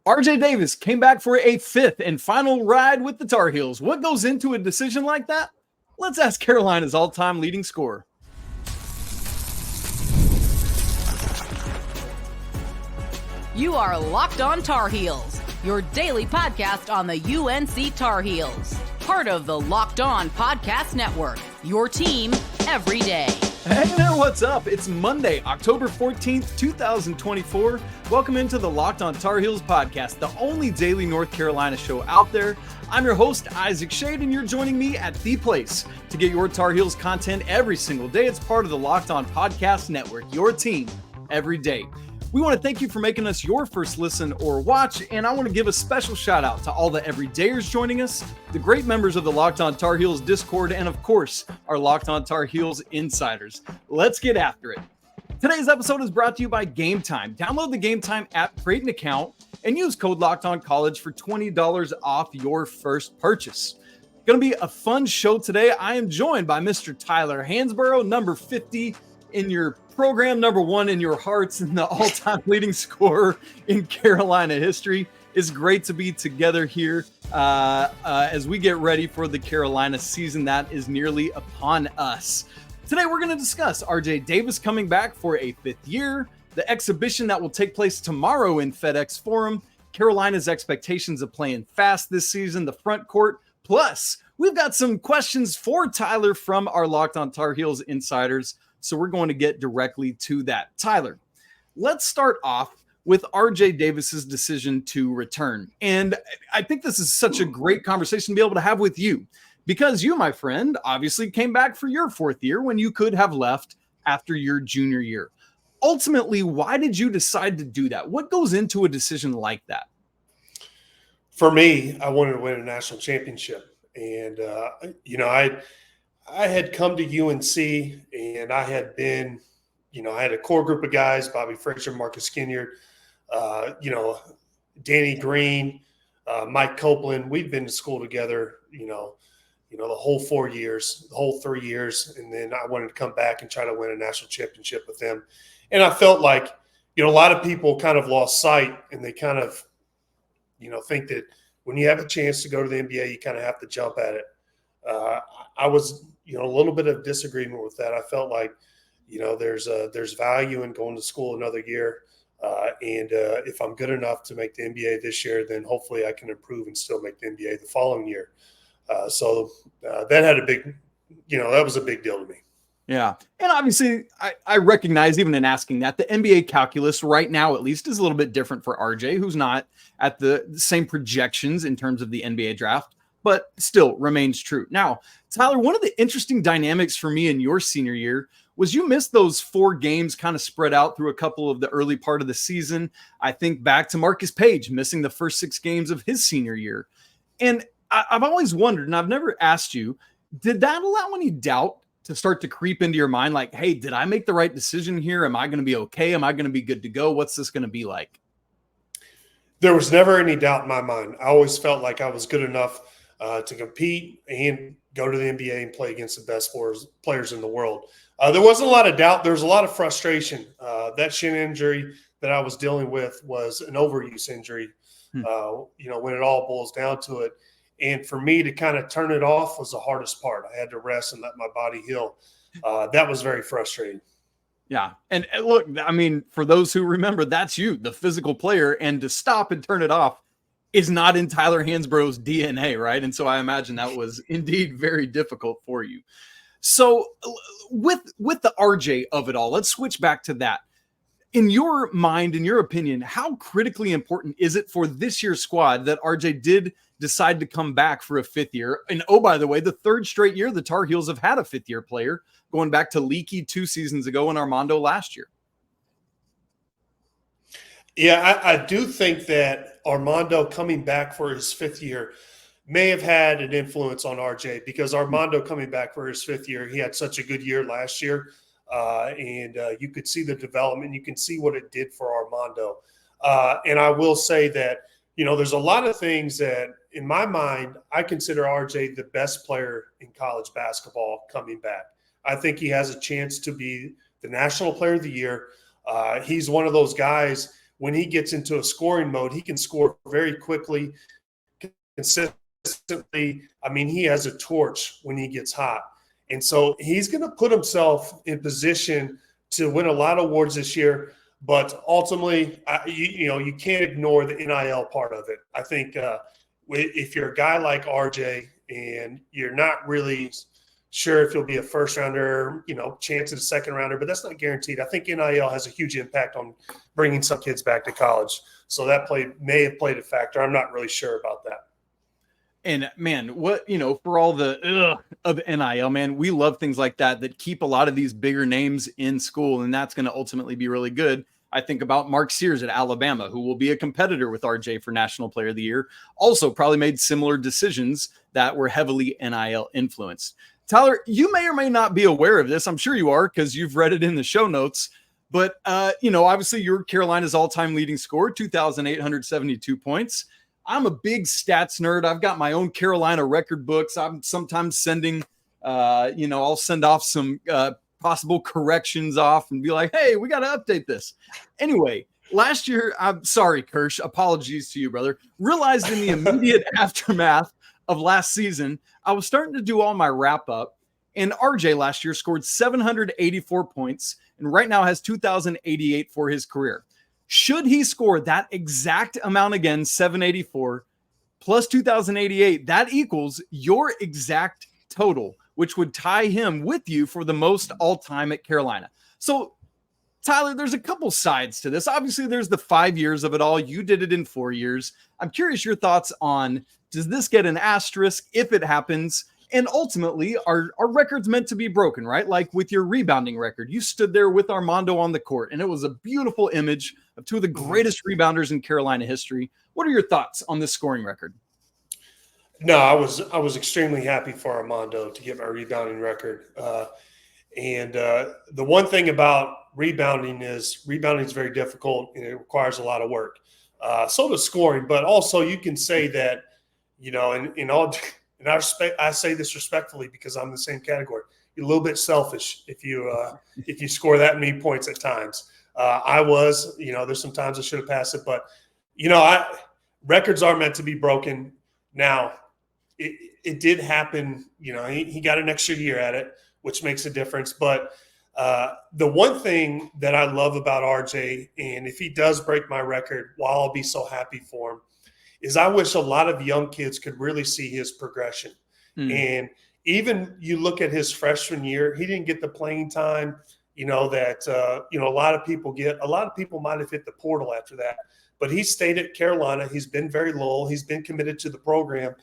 RJ Davis came back for a fifth and final ride with the Tar Heels. What goes into a decision like that? Let's ask Carolina's all-time leading scorer. You are Locked On Tar Heels, your daily podcast on the UNC Tar Heels. Part of the Locked On Podcast Network, your team every day. Hey there, what's up? It's Monday, October 14th, 2024. Welcome into the Locked On Tar Heels podcast, the only daily North Carolina show out there. I'm your host, Isaac Shade, and you're joining me at The Place to get your Tar Heels content every single day. It's part of the Locked On Podcast Network, your team every day. We want to thank you for making us your first listen or watch, and I want to give a special shout out to all the everydayers joining us, the great members of the Locked On Tar Heels Discord, and of course, our Locked On Tar Heels insiders. Let's get after it. Today's episode is brought to you by Game Time. Download the Game Time app, create an account, and use code LOCKEDONCollege for $20 off your first purchase. Going to be a fun show today. I am joined by Mr. Tyler Hansbrough, number 50 in your program, number one in your hearts, and the all-time leading scorer in Carolina history. It's great to be together here as we get ready for the Carolina season that is nearly upon us. Today, we're going to discuss RJ Davis coming back for a fifth year, the exhibition that will take place tomorrow in FedEx Forum, Carolina's expectations of playing fast this season, the front court, plus we've got some questions for Tyler from our Locked On Tar Heels insiders. So we're going to get directly to that. Tyler, let's start off with RJ Davis's decision to return. And I think this is such a great conversation to be able to have with you because you, my friend, obviously came back for your fourth year when you could have left after your junior year. Ultimately, why did you decide to do that? What goes into a decision like that? For me, I wanted to win a national championship. And, I had come to UNC and I had been, I had a core group of guys, Bobby Frazier, Marcus Ginyard, Danny Green, Mike Copeland. We'd been to school together, the whole 4 years, the whole 3 years. And then I wanted to come back and try to win a national championship with them. And I felt like, a lot of people kind of lost sight and they kind of, think that when you have a chance to go to the NBA, you kind of have to jump at it. I was, a little bit of disagreement with that. I felt like, there's value in going to school another year. And if I'm good enough to make the NBA this year, then hopefully I can improve and still make the NBA the following year. So that had a big, that was a big deal to me. Yeah. And obviously I recognize even in asking that the NBA calculus right now, at least, is a little bit different for RJ, who's not at the same projections in terms of the NBA draft, but still remains true. Now, Tyler, one of the interesting dynamics for me in your senior year was you missed those 4 games kind of spread out through a couple of the early part of the season. I think back to Marcus Page missing the first 6 games of his senior year. And I've always wondered, and I've never asked you, did that allow any doubt to start to creep into your mind? Like, hey, did I make the right decision here? Am I going to be okay? Am I going to be good to go? What's this going to be like? There was never any doubt in my mind. I always felt like I was good enough to compete and go to the NBA and play against the best players in the world. There wasn't a lot of doubt. There was a lot of frustration. That shin injury that I was dealing with was an overuse injury, when it all boils down to it. And for me to kind of turn it off was the hardest part. I had to rest and let my body heal. That was very frustrating. Yeah. And look, I mean, for those who remember, that's you, the physical player, and to stop and turn it off is not in Tyler Hansbrough's DNA, right? And so I imagine that was indeed very difficult for you. So with the RJ of it all, let's switch back to that. In your mind, in your opinion, how critically important is it for this year's squad that RJ did decide to come back for a fifth year? And oh, by the way, the 3rd straight year the Tar Heels have had a fifth-year player, going back to Leaky 2 seasons ago and Armando last year. Yeah, I do think that Armando coming back for his 5th year may have had an influence on RJ because Armando coming back for his 5th year, he had such a good year last year. And you could see the development. You can see what it did for Armando. And I will say that, there's a lot of things that, in my mind, I consider RJ the best player in college basketball coming back. I think he has a chance to be the National Player of the Year. He's one of those guys when he gets into a scoring mode, he can score very quickly, consistently. I mean, he has a torch when he gets hot. And so he's going to put himself in position to win a lot of awards this year. But ultimately, you can't ignore the NIL part of it. I think if you're a guy like RJ and you're not really sure if you'll be a first rounder, chance at a second rounder, but that's not guaranteed. I think NIL has a huge impact on bringing some kids back to college. So that may have played a factor. I'm not really sure about that. And man, for all the of NIL, man, we love things like that keep a lot of these bigger names in school. And that's going to ultimately be really good. I think about Mark Sears at Alabama, who will be a competitor with RJ for National Player of the Year. Also probably made similar decisions that were heavily NIL influenced. Tyler, you may or may not be aware of this. I'm sure you are because you've read it in the show notes. But, obviously you're Carolina's all-time leading scorer, 2,872 points. I'm a big stats nerd. I've got my own Carolina record books. I'm sometimes sending, I'll send off some possible corrections off and be like, hey, we got to update this. Anyway, last year, I'm sorry, Kirsch, apologies to you, brother. Realized in the immediate aftermath of last season, I was starting to do all my wrap up. And RJ last year scored 784 points and right now has 2,088 for his career. Should he score that exact amount again, 784 plus 2,088, that equals your exact total, which would tie him with you for the most all-time at Carolina. So, Tyler, there's a couple sides to this. Obviously, there's the 5 years of it all. You did it in 4 years. I'm curious your thoughts on, does this get an asterisk if it happens? And ultimately, are records meant to be broken, right? Like with your rebounding record, you stood there with Armando on the court, and it was a beautiful image of two of the greatest rebounders in Carolina history. What are your thoughts on this scoring record? No, I was extremely happy for Armando to get my rebounding record. And the one thing about rebounding is very difficult and it requires a lot of work. So does scoring, but also you can say that, and I say this respectfully because I'm in the same category. You're a little bit selfish if you score that many points at times. I was, there's some times I should have passed it, but records are meant to be broken. Now, it did happen. He got an extra year at it, which makes a difference. But the one thing that I love about RJ, and if he does break my record, while I'll be so happy for him, is I wish a lot of young kids could really see his progression. And even you look at his freshman year, he didn't get the playing time, that a lot of people get. A lot of people might have hit the portal after that. But he stayed at Carolina. He's been very loyal. He's been committed to the program.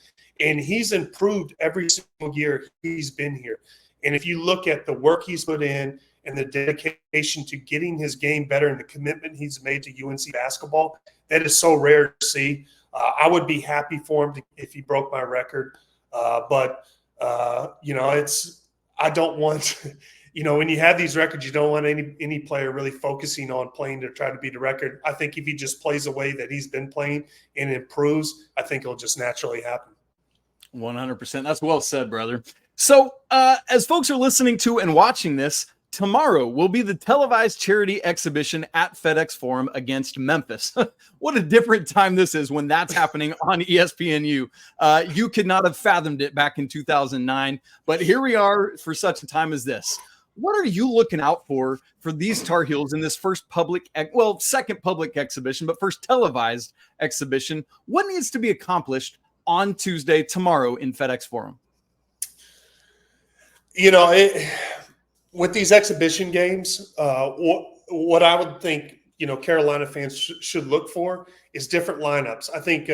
And he's improved every single year he's been here. And if you look at the work he's put in and the dedication to getting his game better and the commitment he's made to UNC basketball, that is so rare to see. I would be happy for him if he broke my record. But I don't want – when you have these records, you don't want any player really focusing on playing to try to beat the record. I think if he just plays the way that he's been playing and improves, I think it'll just naturally happen. 100%. That's well said, brother. So as folks are listening to and watching this, tomorrow will be the televised charity exhibition at FedEx Forum against Memphis. What a different time this is when that's happening on ESPNU. You could not have fathomed it back in 2009, but here we are for such a time as this. What are you looking out for these Tar Heels in this second public exhibition, but first televised exhibition? What needs to be accomplished on Tuesday, tomorrow in FedEx Forum? With these exhibition games, what I would think, Carolina fans should look for is different lineups. I think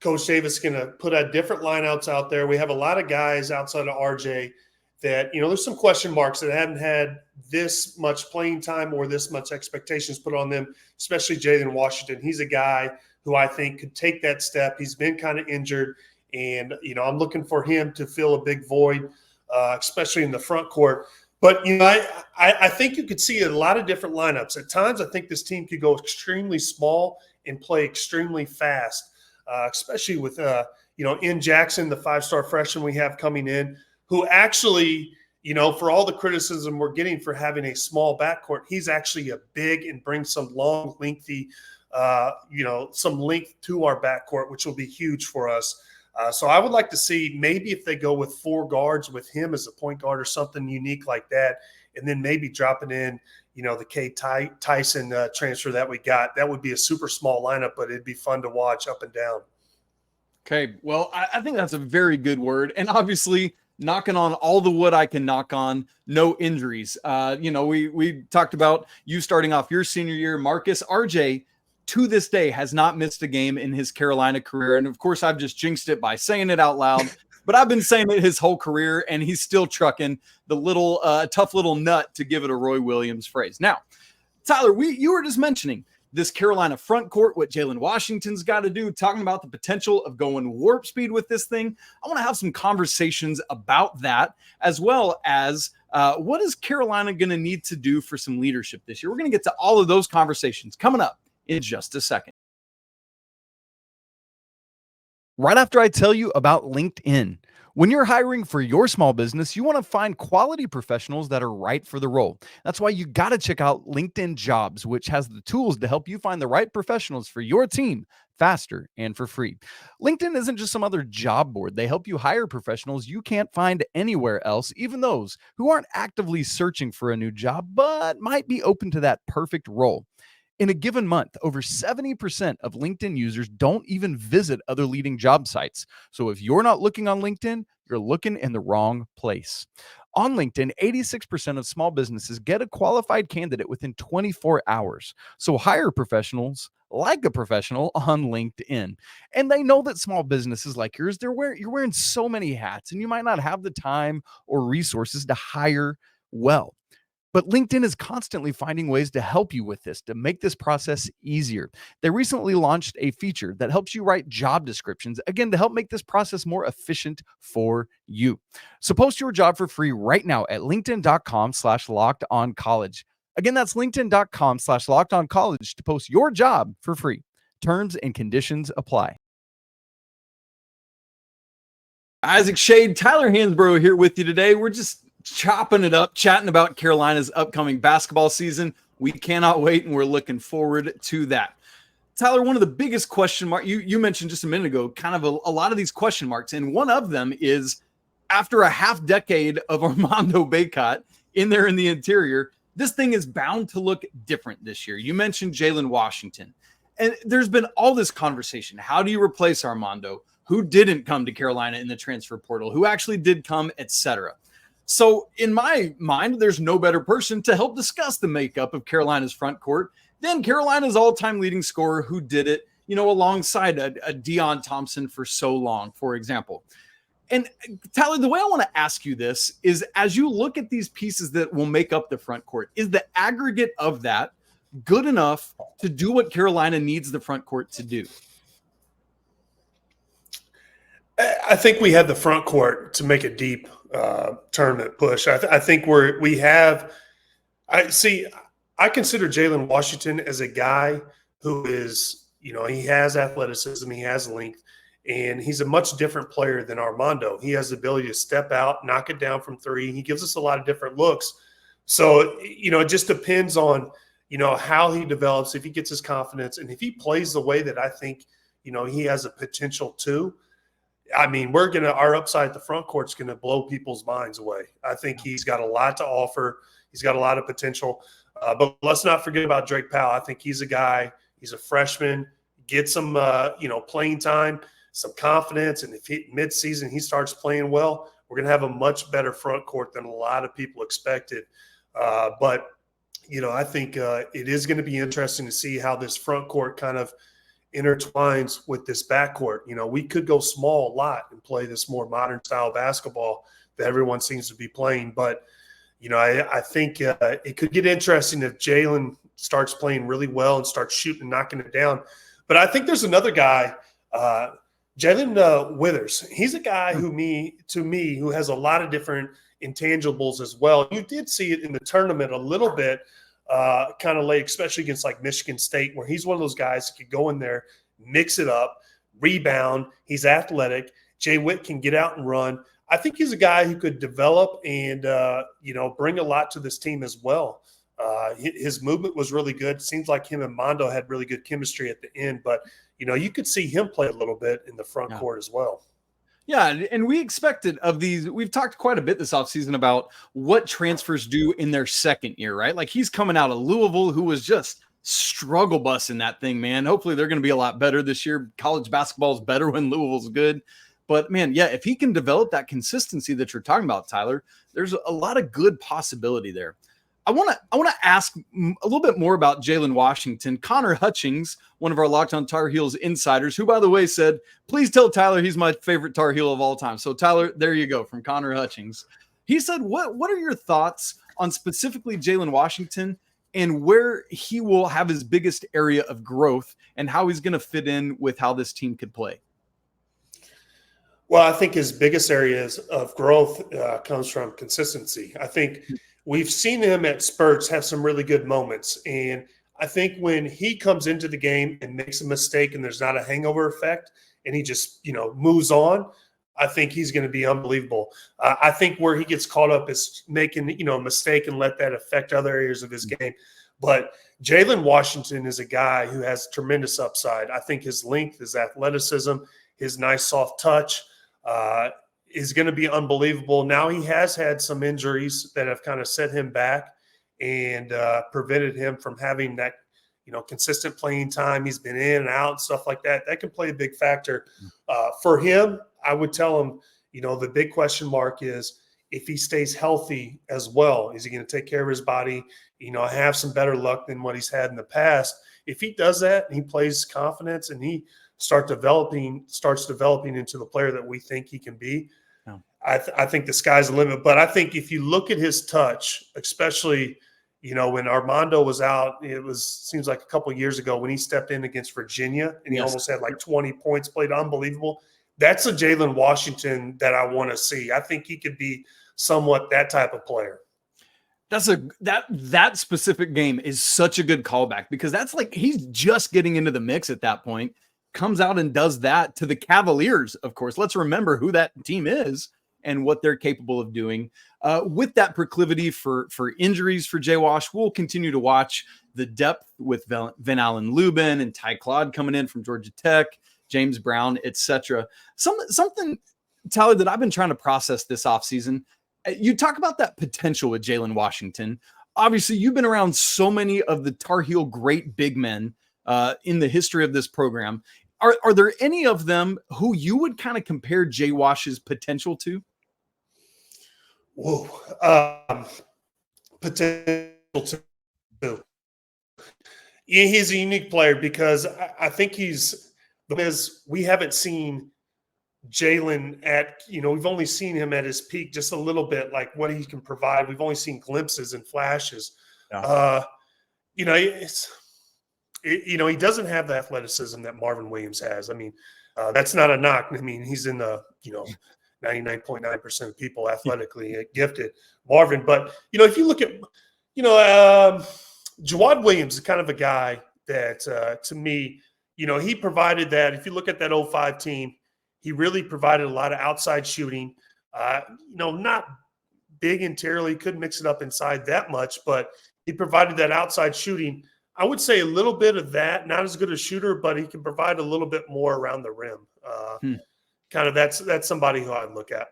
Coach Davis is going to put different lineouts out there. We have a lot of guys outside of RJ that, there's some question marks that haven't had this much playing time or this much expectations put on them, especially Jalen Washington. He's a guy who I think could take that step. He's been kind of injured, and, I'm looking for him to fill a big void, especially in the front court. But, I think you could see a lot of different lineups. At times, I think this team could go extremely small and play extremely fast, especially with, in Jackson, the 5-star freshman we have coming in, who actually, for all the criticism we're getting for having a small backcourt, he's actually a big and brings some long, lengthy some length to our backcourt, which will be huge for us. So I would like to see maybe if they go with 4 guards with him as a point guard or something unique like that, and then maybe dropping in, the Cade Tyson transfer that we got. That would be a super small lineup, but it'd be fun to watch up and down. Okay, well, I think that's a very good word. And obviously, knocking on all the wood I can knock on, no injuries. We talked about you starting off your senior year. Marcus, RJ, to this day, has not missed a game in his Carolina career. And of course, I've just jinxed it by saying it out loud. But I've been saying it his whole career, and he's still trucking the little tough little nut, to give it a Roy Williams phrase. Now, Tyler, you were just mentioning this Carolina front court, what Jalen Washington's got to do, talking about the potential of going warp speed with this thing. I want to have some conversations about that, as well as what is Carolina going to need to do for some leadership this year. We're going to get to all of those conversations coming up in just a second. Right after I tell you about LinkedIn. When you're hiring for your small business, you want to find quality professionals that are right for the role. That's why you got to check out LinkedIn Jobs, which has the tools to help you find the right professionals for your team faster and for free. LinkedIn isn't just some other job board. They help you hire professionals you can't find anywhere else, even those who aren't actively searching for a new job, but might be open to that perfect role. In a given month, over 70% of LinkedIn users don't even visit other leading job sites. So if you're not looking on LinkedIn, you're looking in the wrong place. On LinkedIn, 86% of small businesses get a qualified candidate within 24 hours. So hire professionals like a professional on LinkedIn. And they know that small businesses like yours, you're wearing so many hats, and you might not have the time or resources to hire well. But LinkedIn is constantly finding ways to help you with this, to make this process easier. They recently launched a feature that helps you write job descriptions, again, to help make this process more efficient for you. So post your job for free right now at linkedin.com/lockedoncollege. Again, that's linkedin.com/lockedoncollege to post your job for free. Terms and conditions apply. Isaac Shade, Tyler Hansbrough here with you today. We're just chopping it up, chatting about Carolina's upcoming basketball season. We cannot wait, and we're looking forward to that. Tyler, one of the biggest question marks, you mentioned just a minute ago, kind of a lot of these question marks, and one of them is, after a half decade of Armando Bacot in there in the interior, this thing is bound to look different this year. You mentioned Jalen Washington, and there's been all this conversation. How do you replace Armando? Who didn't come to Carolina in the transfer portal? Who actually did come, etc.? So in my mind, there's no better person to help discuss the makeup of Carolina's front court than Carolina's all-time leading scorer, who did it, alongside a Deion Thompson for so long, for example. And Tyler, the way I want to ask you this is, as you look at these pieces that will make up the front court, is the aggregate of that good enough to do what Carolina needs the front court to do? I think we have the front court to make a deep tournament push. I think I consider Jalen Washington as a guy who is, he has athleticism, he has length, and he's a much different player than Armando. He has the ability to step out, knock it down from three. He gives us a lot of different looks. So, it just depends on, how he develops, if he gets his confidence, and if he plays the way that I think, he has a potential to. I mean, our upside at the front court is going to blow people's minds away. I think he's got a lot to offer. He's got a lot of potential. But let's not forget about Drake Powell. I think he's a guy, he's a freshman, get some, playing time, some confidence. And if mid-season he starts playing well, we're going to have a much better front court than a lot of people expected. But I think it is going to be interesting to see how this front court kind of intertwines with this backcourt. We could go small a lot and play this more modern style basketball that everyone seems to be playing. But, I think it could get interesting if Jaylen starts playing really well and starts shooting and knocking it down. But I think there's another guy, Jalen Withers. He's a guy who has a lot of different intangibles as well. You did see it in the tournament a little bit, kind of late, especially against like Michigan State, where he's one of those guys that could go in there, mix it up, rebound. He's athletic. Jay Witt can get out and run. I think he's a guy who could develop and, bring a lot to this team as well. His movement was really good. Seems like him and Mondo had really good chemistry at the end, but you could see him play a little bit in the front court as well. Yeah, and we expected of these. We've talked quite a bit this offseason about what transfers do in their second year, right? Like he's coming out of Louisville, who was just struggle bus in that thing, man. Hopefully they're going to be a lot better this year. College basketball is better when Louisville's good. But man, yeah, if he can develop that consistency that you're talking about, Tyler, there's a lot of good possibility there. I want to ask a little bit more about Jaylen Washington. Connor Hutchings, one of our Locked On Tar Heels insiders, who, by the way, said, please tell Tyler he's my favorite Tar Heel of all time. So, Tyler, there you go, from Connor Hutchings. He said, what are your thoughts on specifically Jaylen Washington and where he will have his biggest area of growth and how he's going to fit in with how this team could play? Well, I think his biggest areas of growth comes from consistency. I think we've seen him at spurts have some really good moments. And I think when he comes into the game and makes a mistake and there's not a hangover effect and he just, moves on, I think he's going to be unbelievable. I think where he gets caught up is making, a mistake and let that affect other areas of his game. But Jaylen Washington is a guy who has tremendous upside. I think his length, his athleticism, his nice soft touch, is going to be unbelievable. Now he has had some injuries that have kind of set him back and prevented him from having that, consistent playing time. He's been in and out and stuff like that. That can play a big factor. For him, I would tell him, the big question mark is if he stays healthy as well, is he going to take care of his body, have some better luck than what he's had in the past? If he does that and he plays confidence and he starts developing into the player that we think he can be, I think the sky's the limit. But I think if you look at his touch, especially, when Armando was out, seems like a couple of years ago when he stepped in against Virginia and he almost had like 20 points, played unbelievable. That's a Jaylen Washington that I want to see. I think he could be somewhat that type of player. That specific game is such a good callback because that's like he's just getting into the mix at that point. Comes out and does that to the Cavaliers, of course. Let's remember who that team is and what they're capable of doing. With that proclivity for injuries for Jay Wash, we'll continue to watch the depth with Van Allen Lubin and Ty Claude coming in from Georgia Tech, James Brown, etc. Something, Tyler, that I've been trying to process this offseason. You talk about that potential with Jaylen Washington. Obviously, you've been around so many of the Tar Heel great big men in the history of this program. Are there any of them who you would kind of compare Jay Wash's potential to? Whoa. Potential to. Yeah, he's a unique player because I think we haven't seen Jaylen at, we've only seen him at his peak just a little bit, like what he can provide. We've only seen glimpses and flashes. Yeah. He doesn't have the athleticism that Marvin Williams has. I mean, that's not a knock. I mean, he's in the, 99.9% of people athletically gifted, Marvin. But, if you look at, Jawad Williams is kind of a guy that, to me, he provided that. If you look at that 05 team, he really provided a lot of outside shooting. Not big interiorly, couldn't mix it up inside that much, but he provided that outside shooting. I would say a little bit of that, not as good a shooter, but he can provide a little bit more around the rim. Kind of that's somebody who I'd look at.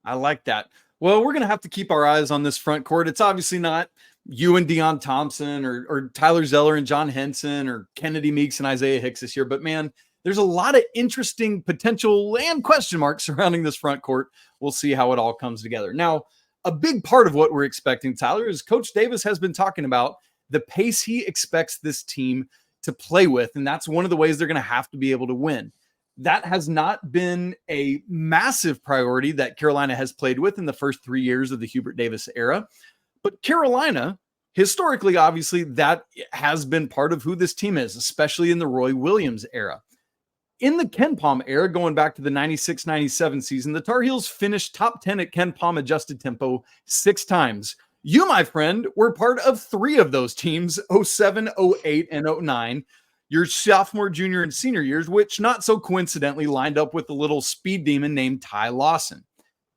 I like that. Well, we're going to have to keep our eyes on this front court. It's obviously not you and Deion Thompson or Tyler Zeller and John Henson or Kennedy Meeks and Isaiah Hicks this year. But, man, there's a lot of interesting potential and question marks surrounding this front court. We'll see how it all comes together. Now, a big part of what we're expecting, Tyler, is Coach Davis has been talking about the pace he expects this team to play with, and that's one of the ways they're going to have to be able to win. That has not been a massive priority that Carolina has played with in the first 3 years of the Hubert Davis era. But Carolina, historically, obviously, that has been part of who this team is, especially in the Roy Williams era. In the Ken Pom era, going back to the 96-97 season, the Tar Heels finished top 10 at Ken Pom adjusted tempo 6 times. You, my friend, were part of 3 of those teams, 07, 08, and 09. Your sophomore, junior, and senior years, which not so coincidentally lined up with the little speed demon named Ty Lawson.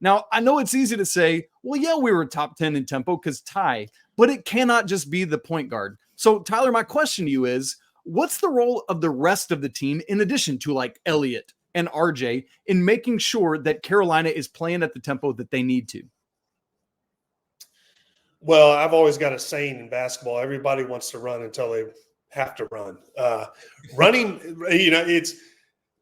Now, I know it's easy to say, well, yeah, we were top 10 in tempo because Ty, but it cannot just be the point guard. So Tyler, my question to you is, what's the role of the rest of the team in addition to like Elliot and RJ in making sure that Carolina is playing at the tempo that they need to? Well, I've always got a saying in basketball: everybody wants to run until they have to run. Running, it's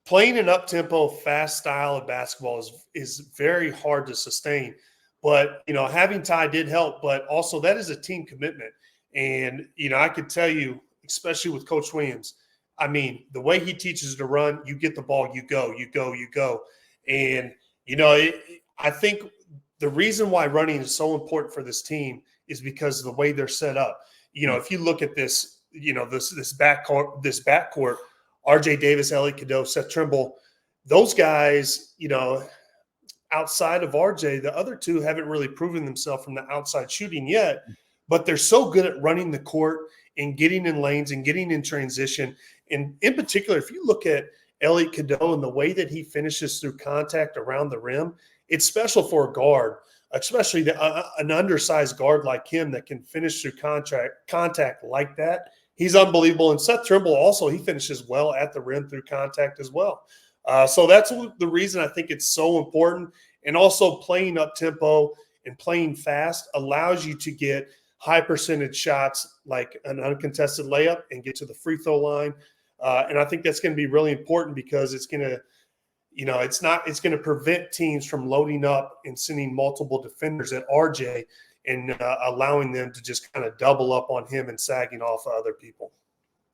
playing an up-tempo, fast style of basketball is very hard to sustain. But, having Ty did help, but also that is a team commitment. And, I could tell you, especially with Coach Williams, I mean, the way he teaches to run, you get the ball, you go. And, I think the reason why running is so important for this team is because of the way they're set up. If you look at this, this backcourt, RJ Davis, Elliot, Cadeau, Seth Trimble, those guys, outside of RJ, the other two haven't really proven themselves from the outside shooting yet, but they're so good at running the court and getting in lanes and getting in transition. And in particular, if you look at Elliot Cadeau and the way that he finishes through contact around the rim, it's special for a guard, especially an undersized guard like him that can finish through contact like that. He's unbelievable. And Seth Trimble also, he finishes well at the rim through contact as well. So that's the reason I think it's so important. And also playing up tempo and playing fast allows you to get high percentage shots like an uncontested layup and get to the free throw line. And I think that's going to be really important because it's going to, it's going to prevent teams from loading up and sending multiple defenders at RJ and allowing them to just kind of double up on him and sagging off of other people.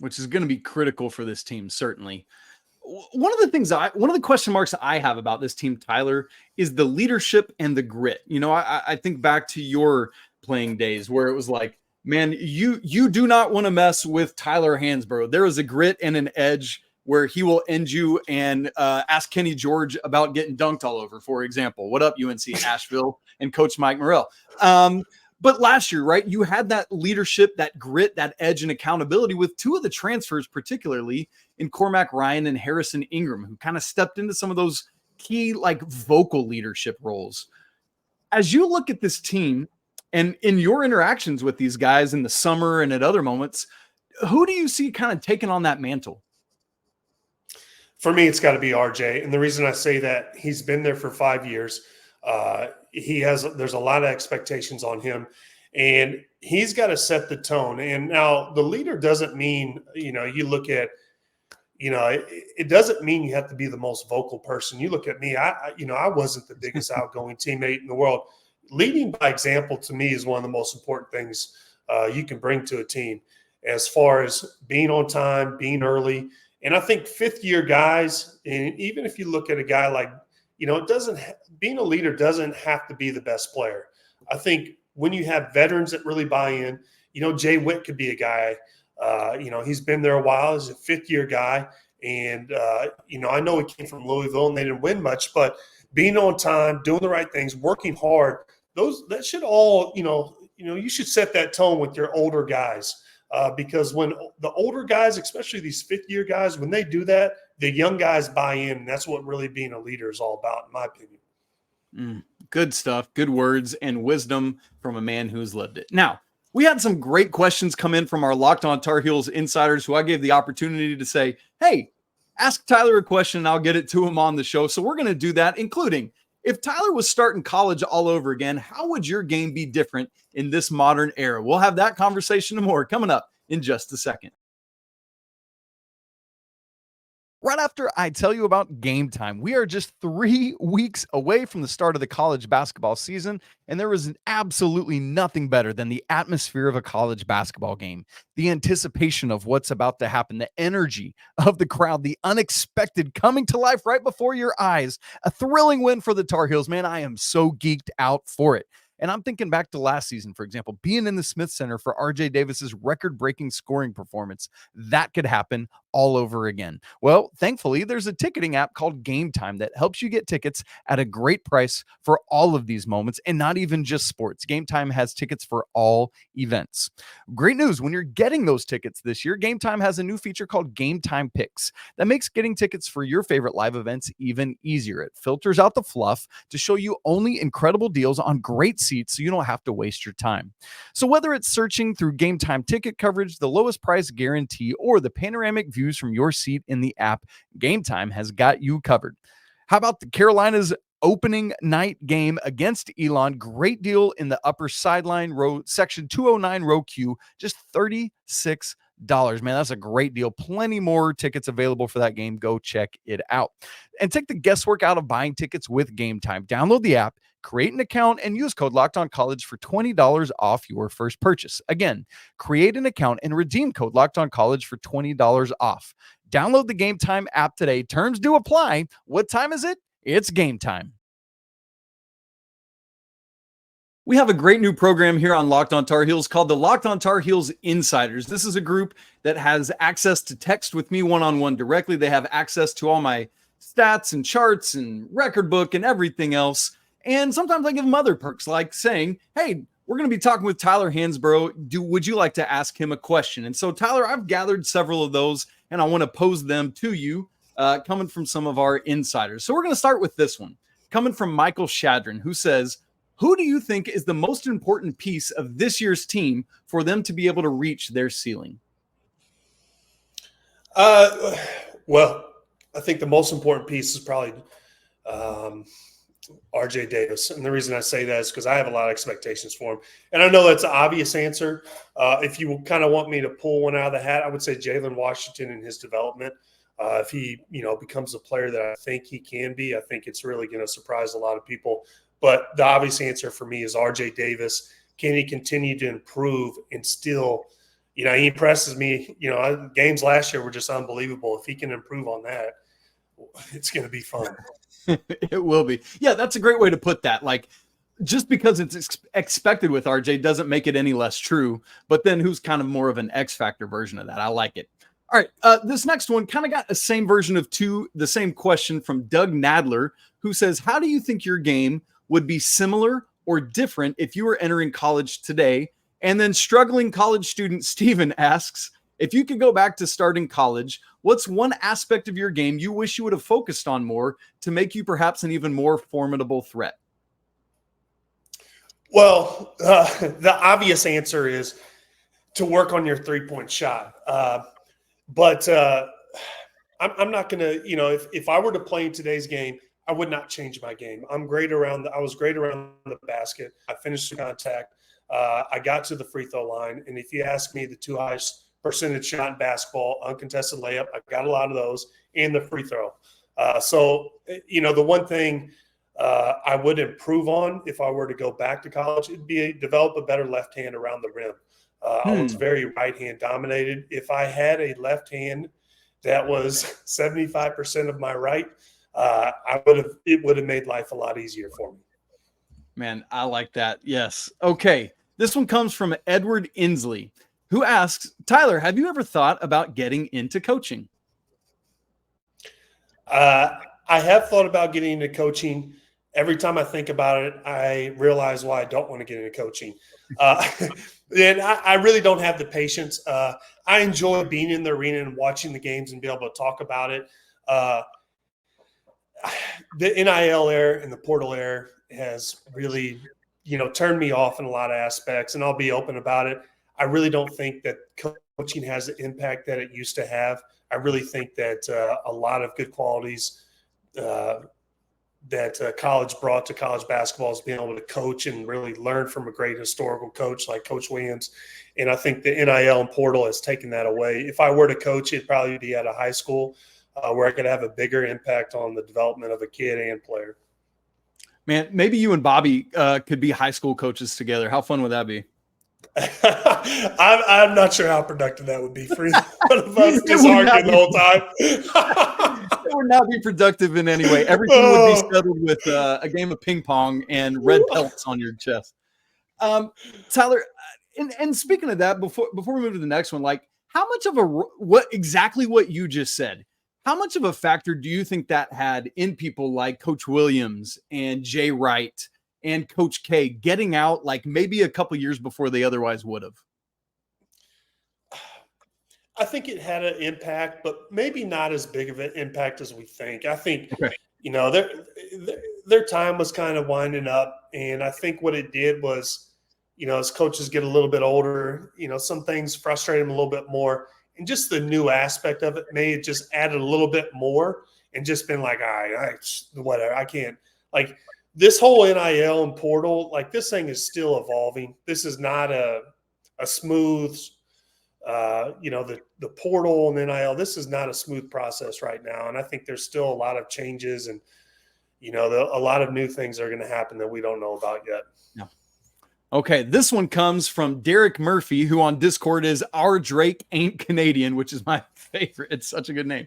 Which is going to be critical for this team, certainly. One of the question marks I have about this team, Tyler, is the leadership and the grit. I think back to your playing days where it was like, man, you do not want to mess with Tyler Hansbrough. There is a grit and an edge where he will end you and ask Kenny George about getting dunked all over, for example. What up, UNC Asheville and Coach Mike Morrell? But last year, right, you had that leadership, that grit, that edge and accountability with two of the transfers, particularly in Cormac Ryan and Harrison Ingram, who kind of stepped into some of those key, like, vocal leadership roles. As you look at this team and in your interactions with these guys in the summer and at other moments, who do you see kind of taking on that mantle? For me, it's got to be RJ. And the reason I say that, he's been there for 5 years. There's a lot of expectations on him, and he's got to set the tone. And now the leader doesn't mean, you look at, it doesn't mean you have to be the most vocal person. You look at me, I wasn't the biggest outgoing teammate in the world. Leading by example to me is one of the most important things you can bring to a team as far as being on time, being early. And I think fifth-year guys, and even if you look at a guy like, being a leader doesn't have to be the best player. I think when you have veterans that really buy in, Jay Witt could be a guy, he's been there a while. He's a fifth-year guy. And, I know he came from Louisville and they didn't win much, but being on time, doing the right things, working hard, that should all, you should set that tone with your older guys. Because when the older guys, especially these fifth-year guys, when they do that, the young guys buy in, and that's what really being a leader is all about, in my opinion. Good stuff, good words, and wisdom from a man who's lived it. Now, we had some great questions come in from our Locked On Tar Heels insiders who I gave the opportunity to say, hey, ask Tyler a question, and I'll get it to him on the show. So we're going to do that, including, if Tyler was starting college all over again, how would your game be different in this modern era? We'll have that conversation and more coming up in just a second. Right after I tell you about Game Time, we are just 3 weeks away from the start of the college basketball season, and there is absolutely nothing better than the atmosphere of a college basketball game. The anticipation of what's about to happen, the energy of the crowd, the unexpected coming to life right before your eyes. A thrilling win for the Tar Heels. Man, I am so geeked out for it. And I'm thinking back to last season, for example, being in the Smith Center for RJ Davis's record-breaking scoring performance. That could happen all over again. Well, thankfully, there's a ticketing app called Game Time that helps you get tickets at a great price for all of these moments, and not even just sports. Game Time has tickets for all events. Great news, when you're getting those tickets this year, Game Time has a new feature called Game Time Picks that makes getting tickets for your favorite live events even easier. It filters out the fluff to show you only incredible deals on great seats so you don't have to waste your time. So whether it's searching through Game Time ticket coverage, the lowest price guarantee, or the panoramic views from your seat in the app, Game Time has got you covered. How about the Carolinas opening night game against Elon? Great deal in the upper sideline row, section 209 row Q, just $36. Man, that's a great deal. Plenty more tickets available for that game. Go check it out. And take the guesswork out of buying tickets with Game Time. Download the app, create an account, and use code LOCKEDONCollege for $20 off your first purchase. Again, create an account and redeem code LOCKEDONCollege for $20 off. Download the Game Time app today. Terms do apply. What time is it? It's game time. We have a great new program here on Locked on Tar Heels called the Locked on Tar Heels Insiders. This is a group that has access to text with me one-on-one directly. They have access to all my stats and charts and record book and everything else. And sometimes I give them other perks, like saying, hey, we're going to be talking with Tyler Hansbrough. Would you like to ask him a question? And so, Tyler, I've gathered several of those, and I want to pose them to you, coming from some of our insiders. So we're going to start with this one, coming from Michael Shadron, who says, who do you think is the most important piece of this year's team for them to be able to reach their ceiling? Well, I think the most important piece is probably RJ Davis. And the reason I say that is because I have a lot of expectations for him. And I know that's an obvious answer. If you kind of want me to pull one out of the hat, I would say Jaylen Washington and his development. If he, becomes a player that I think he can be, I think it's really going to surprise a lot of people. But the obvious answer for me is RJ Davis. Can he continue to improve and still, he impresses me. Games last year were just unbelievable. If he can improve on that, it's going to be fun. It will be. Yeah, that's a great way to put that. Like, just because it's expected with RJ doesn't make it any less true. But then who's kind of more of an X factor version of that? I like it. All right. This next one kind of got the same version of the same question from Doug Nadler, who says, how do you think your game would be similar or different if you were entering college today? And then struggling college student Steven asks, if you could go back to starting college, what's one aspect of your game you wish you would have focused on more to make you perhaps an even more formidable threat? Well, the obvious answer is to work on your three-point shot. But I'm not going to, if I were to play in today's game, I would not change my game. I was great around the basket. I finished the contact. I got to the free throw line. And if you ask me, the two highest percentage shot in basketball, uncontested layup, I've got a lot of those, and the free throw. So the one thing I would improve on if I were to go back to college, it'd be develop a better left hand around the rim. I was very right hand dominated. If I had a left hand that was 75% of my right, it would have made life a lot easier for me. Man, I like that. Yes. Okay. This one comes from Edward Inslee, who asks, Tyler, have you ever thought about getting into coaching? I have thought about getting into coaching. Every time I think about it, I realize why I don't want to get into coaching. And I really don't have the patience. I enjoy being in the arena and watching the games and be able to talk about it. The NIL era and the portal era has really, turned me off in a lot of aspects, and I'll be open about it. I really don't think that coaching has the impact that it used to have. I really think that a lot of good qualities that college brought to college basketball is being able to coach and really learn from a great historical coach like Coach Williams. And I think the NIL and portal has taken that away. If I were to coach, it'd probably be at a high school where I could have a bigger impact on the development of a kid and player. Man, maybe you and Bobby could be high school coaches together. How fun would that be? I'm not sure how productive that would be for either one of us, just arguing the whole time. It would not be productive in any way. Everything would be settled with a game of ping pong and red pelts on your chest. Tyler, and speaking of that, before we move to the next one, like, how much of what you just said, how much of a factor do you think that had in people like Coach Williams and Jay Wright and Coach K getting out like maybe a couple years before they otherwise would have? I think it had an impact, but maybe not as big of an impact as we think. I think, their time was kind of winding up. And I think what it did was, as coaches get a little bit older, some things frustrate them a little bit more. And just the new aspect of it may have just added a little bit more and just been like, all right, whatever, I can't. Like this whole NIL and portal, like this thing is still evolving. This is not a smooth, the portal and NIL, this is not a smooth process right now. And I think there's still a lot of changes and, a lot of new things are going to happen that we don't know about yet. No. Okay, this one comes from Derek Murphy, who on Discord is Our Drake Ain't Canadian, which is my favorite. It's such a good name.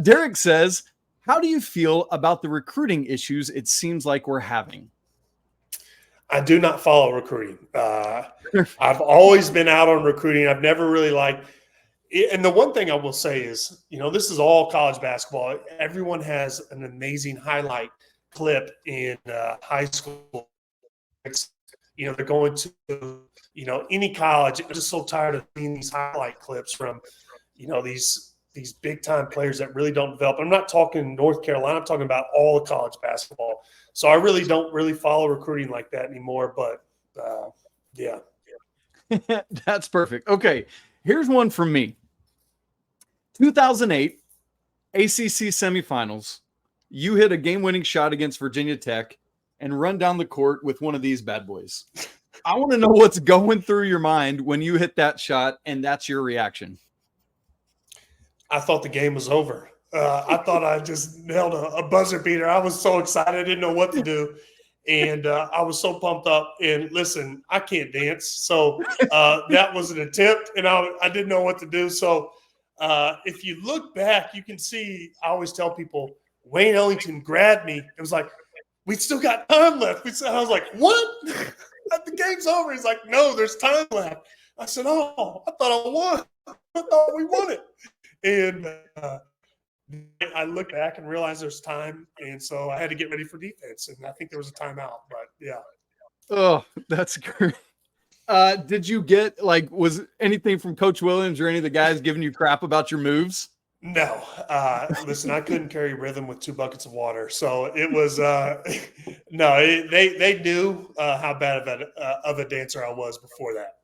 Derek says, how do you feel about the recruiting issues it seems like we're having? I do not follow recruiting. I've always been out on recruiting. I've never really liked – and the one thing I will say is, this is all college basketball. Everyone has an amazing highlight clip in high school. They're going to, any college. I'm just so tired of seeing these highlight clips from, these big-time players that really don't develop. I'm not talking North Carolina. I'm talking about all of college basketball. So I really don't really follow recruiting like that anymore. But, yeah. That's perfect. Okay, here's one from me. 2008 ACC semifinals. You hit a game-winning shot against Virginia Tech and run down the court with one of these bad boys. I want to know what's going through your mind when you hit that shot and that's your reaction. I thought the game was over. I thought I just nailed a buzzer beater. I was so excited. I didn't know what to do. And I was so pumped up. And listen, I can't dance. So that was an attempt, and I didn't know what to do. So if you look back, you can see, I always tell people, Wayne Ellington grabbed me. It was like, we still got time left. I was like, what? The game's over. He's like, no, there's time left. I said, oh, I thought I won. I thought we won it. And I looked back and realized there's time. And so I had to get ready for defense. And I think there was a timeout. But, yeah. Oh, that's great. Did you get, was anything from Coach Williams or any of the guys giving you crap about your moves? No. Listen, I couldn't carry rhythm with 2 buckets of water. So it was they knew how bad of a dancer I was before that.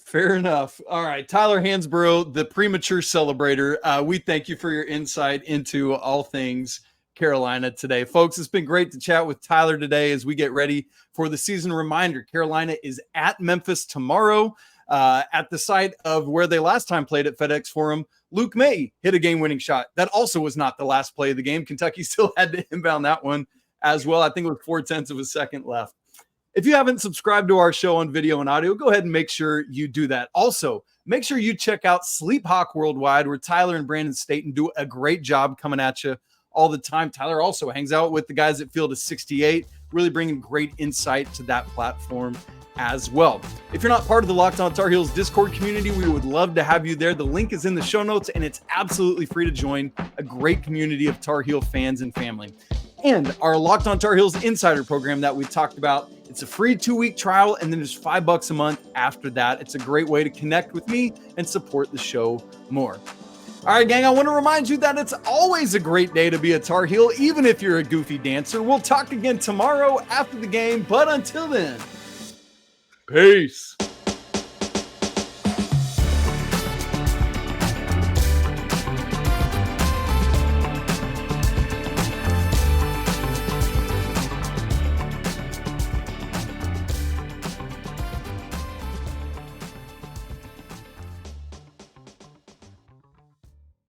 Fair enough. All right. Tyler Hansbrough, the premature celebrator. We thank you for your insight into all things Carolina today. Folks, it's been great to chat with Tyler today as we get ready for the season. Reminder, Carolina is at Memphis tomorrow at the site of where they last time played at FedEx Forum. Luke May hit a game-winning shot. That also was not the last play of the game. Kentucky still had to inbound that one as well. I think it was 0.4 of a second left. If you haven't subscribed to our show on video and audio, go ahead and make sure you do that. Also, make sure you check out Sleep Hawk Worldwide, where Tyler and Brandon Staten do a great job coming at you all the time. Tyler also hangs out with the guys at Field of 68, really bringing great insight to that platform as well. If you're not part of the Locked On Tar Heels Discord community, we would love to have you there. The link is in the show notes, and it's absolutely free to join a great community of Tar Heel fans and family. And our Locked On Tar Heels Insider program that we talked about, it's a free 2-week trial, and then there's $5 a month after that. It's a great way to connect with me and support the show more. All right, gang, I want to remind you that it's always a great day to be a Tar Heel, even if you're a goofy dancer. We'll talk again tomorrow after the game, but until then, peace.